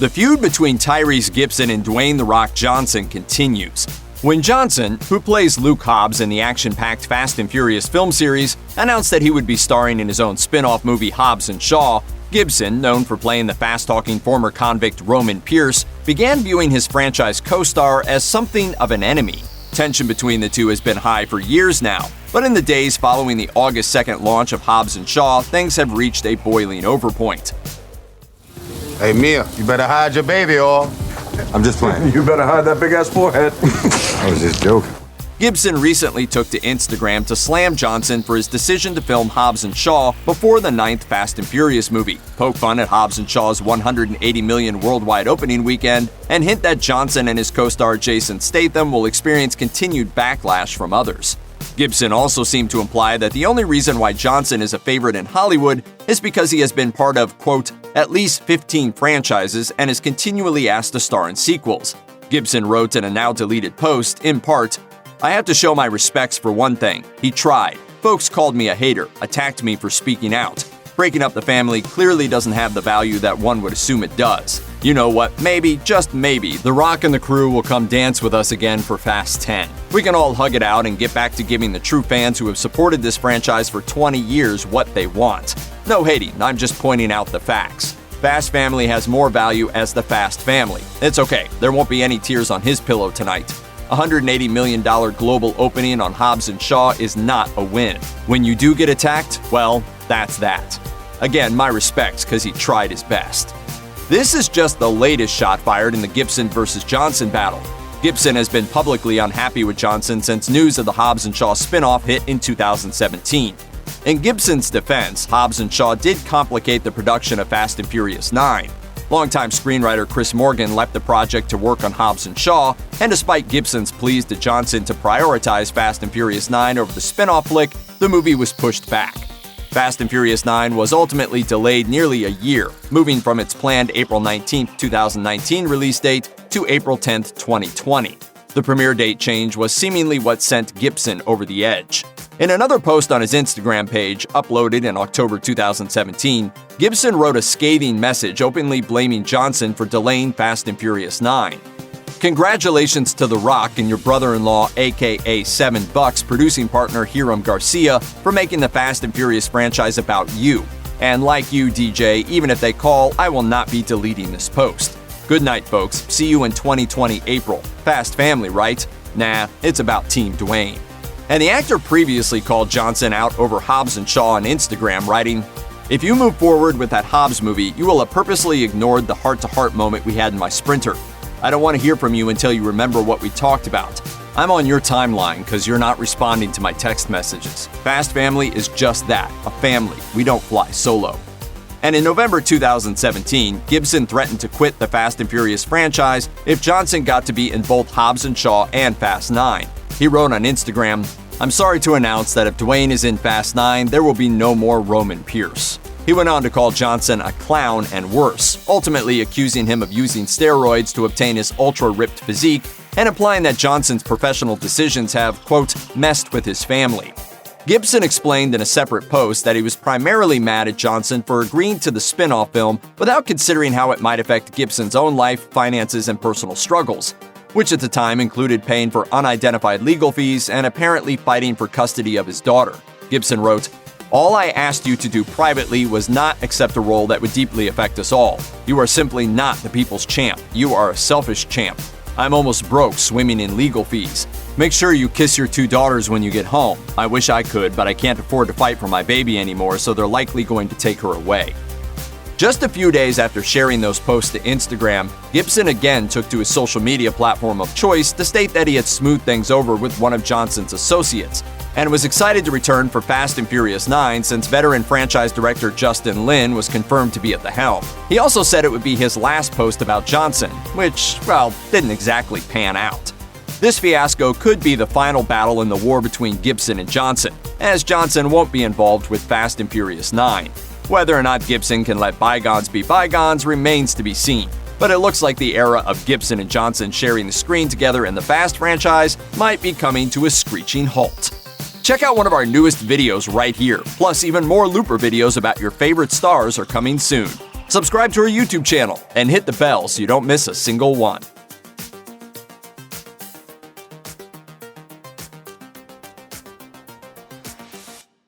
The feud between Tyrese Gibson and Dwayne "The Rock" Johnson continues. When Johnson, who plays Luke Hobbs in the action-packed Fast and Furious film series, announced that he would be starring in his own spin-off movie Hobbs and Shaw, Gibson, known for playing the fast-talking former convict Roman Pierce, began viewing his franchise co-star as something of an enemy. Tension between the two has been high for years now, but in the days following the August 2nd launch of Hobbs and Shaw, things have reached a boiling over point. Hey, Mia, you better hide your baby, or... I'm just playing. You better hide that big-ass forehead. I was just joking. Gibson recently took to Instagram to slam Johnson for his decision to film Hobbs and Shaw before the 9th Fast and Furious movie, poke fun at Hobbs and Shaw's $180 million worldwide opening weekend, and hint that Johnson and his co-star Jason Statham will experience continued backlash from others. Gibson also seemed to imply that the only reason why Johnson is a favorite in Hollywood is because he has been part of, quote, at least 15 franchises and is continually asked to star in sequels. Gibson wrote in a now-deleted post, in part, "I have to show my respects for one thing. He tried. Folks called me a hater, attacked me for speaking out. Breaking up the family clearly doesn't have the value that one would assume it does. You know what, maybe, just maybe, The Rock and the crew will come dance with us again for Fast 10. We can all hug it out and get back to giving the true fans who have supported this franchise for 20 years what they want. No hating, I'm just pointing out the facts. Fast Family has more value as the Fast Family. It's okay, there won't be any tears on his pillow tonight. $180 million global opening on Hobbs and Shaw is not a win. When you do get attacked, well, that's that. Again, my respects, because he tried his best." This is just the latest shot fired in the Gibson versus Johnson battle. Gibson has been publicly unhappy with Johnson since news of the Hobbs and Shaw spin-off hit in 2017. In Gibson's defense, Hobbs and Shaw did complicate the production of Fast and Furious 9. Longtime screenwriter Chris Morgan left the project to work on Hobbs and Shaw, and despite Gibson's pleas to Johnson to prioritize Fast and Furious 9 over the spin-off flick, the movie was pushed back. Fast and Furious 9 was ultimately delayed nearly a year, moving from its planned April 19, 2019 release date to April 10, 2020. The premiere date change was seemingly what sent Gibson over the edge. In another post on his Instagram page, uploaded in October 2017, Gibson wrote a scathing message openly blaming Johnson for delaying Fast and Furious 9. "Congratulations to The Rock and your brother-in-law, aka $7 producing partner Hiram Garcia, for making the Fast and Furious franchise about you. And like you, DJ, even if they call, I will not be deleting this post. Good night, folks. See you in 2020 April. Fast Family, right? Nah, it's about Team Dwayne." And the actor previously called Johnson out over Hobbs and Shaw on Instagram, writing, "If you move forward with that Hobbs movie, you will have purposely ignored the heart-to-heart moment we had in my Sprinter. I don't want to hear from you until you remember what we talked about. I'm on your timeline because you're not responding to my text messages. Fast Family is just that, a family. We don't fly solo." And in November 2017, Gibson threatened to quit the Fast and Furious franchise if Johnson got to be in both Hobbs and Shaw and Fast 9. He wrote on Instagram, "I'm sorry to announce that if Dwayne is in Fast 9, there will be no more Roman Pierce." He went on to call Johnson a clown and worse, ultimately accusing him of using steroids to obtain his ultra-ripped physique and implying that Johnson's professional decisions have, quote, messed with his family. Gibson explained in a separate post that he was primarily mad at Johnson for agreeing to the spin-off film without considering how it might affect Gibson's own life, finances, and personal struggles, which at the time included paying for unidentified legal fees and apparently fighting for custody of his daughter. Gibson wrote, "All I asked you to do privately was not accept a role that would deeply affect us all. You are simply not the people's champ. You are a selfish champ. I'm almost broke swimming in legal fees. Make sure you kiss your 2 daughters when you get home. I wish I could, but I can't afford to fight for my baby anymore, so they're likely going to take her away." Just a few days after sharing those posts to Instagram, Gibson again took to his social media platform of choice to state that he had smoothed things over with one of Johnson's associates, and was excited to return for Fast and Furious 9 since veteran franchise director Justin Lin was confirmed to be at the helm. He also said it would be his last post about Johnson, which, well, didn't exactly pan out. This fiasco could be the final battle in the war between Gibson and Johnson, as Johnson won't be involved with Fast and Furious 9. Whether or not Gibson can let bygones be bygones remains to be seen, but it looks like the era of Gibson and Johnson sharing the screen together in the Fast franchise might be coming to a screeching halt. Check out one of our newest videos right here, plus even more Looper videos about your favorite stars are coming soon. Subscribe to our YouTube channel and hit the bell so you don't miss a single one.